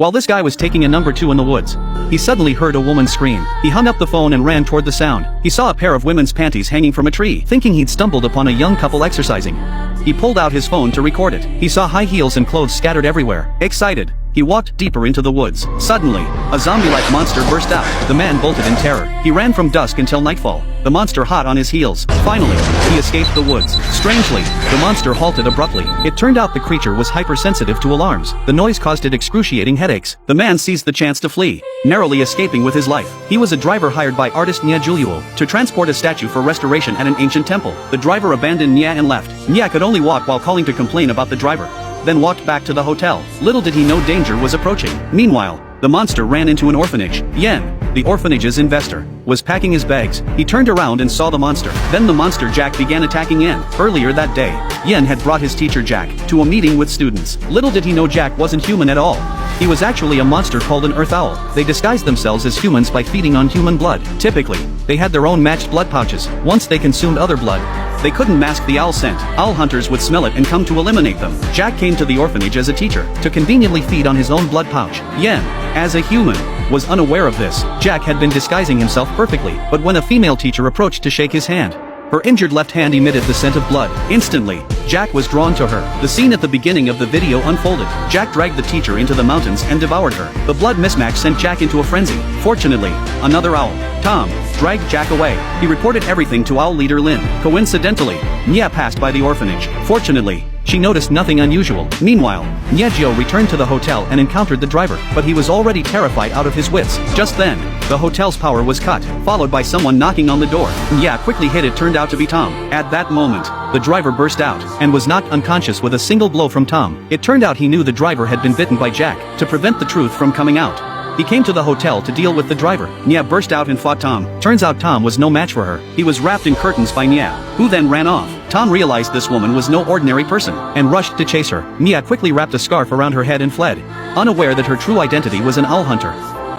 While this guy was taking a number 2 in the woods, he suddenly heard a woman scream. He hung up the phone and ran toward the sound. He saw a pair of women's panties hanging from a tree. Thinking he'd stumbled upon a young couple exercising, he pulled out his phone to record it. He saw high heels and clothes scattered everywhere. Excited, he walked deeper into the woods. Suddenly, a zombie-like monster burst out. The man bolted in terror. He ran from dusk until nightfall, the monster hot on his heels. Finally, he escaped the woods. Strangely, the monster halted abruptly. It turned out the creature was hypersensitive to alarms. The noise caused it excruciating headaches. The man seized the chance to flee, narrowly escaping with his life. He was a driver hired by artist Nya Julio to transport a statue for restoration at an ancient temple. The driver abandoned Nya and left. Nya could only walk while calling to complain about the driver, then walked back to the hotel. Little did he know danger was approaching. Meanwhile, the monster ran into an orphanage. Yen, the orphanage's investor, was packing his bags. He turned around and saw the monster. Then the monster Jack began attacking Yen. Earlier that day, Yen had brought his teacher Jack to a meeting with students. Little did he know Jack wasn't human at all. He was actually a monster called an earth owl. They disguised themselves as humans by feeding on human blood. Typically, they had their own matched blood pouches. Once they consumed other blood, they couldn't mask the owl scent. Owl hunters would smell it and come to eliminate them. Jack came to the orphanage as a teacher to conveniently feed on his own blood pouch. Yen, as a human, was unaware of this. Jack had been disguising himself perfectly, but when a female teacher approached to shake his hand, her injured left hand emitted the scent of blood. Instantly, Jack was drawn to her. The scene at the beginning of the video unfolded. Jack dragged the teacher into the mountains and devoured her. The blood mismatch sent Jack into a frenzy. Fortunately, another owl, Tom, dragged Jack away. He reported everything to owl leader Lin. Coincidentally, Nya passed by the orphanage. Fortunately, she noticed nothing unusual. Meanwhile, Nyejio returned to the hotel and encountered the driver, but he was already terrified out of his wits. Just then, the hotel's power was cut, followed by someone knocking on the door. Nya quickly hid it turned out to be Tom. At that moment, the driver burst out and was knocked unconscious with a single blow from Tom. It turned out he knew the driver had been bitten by Jack. To prevent the truth from coming out, he came to the hotel to deal with the driver. Nya burst out and fought Tom. Turns out Tom was no match for her. He was wrapped in curtains by Nya, who then ran off. Tom realized this woman was no ordinary person and rushed to chase her. Nya quickly wrapped a scarf around her head and fled, unaware that her true identity was an owl hunter.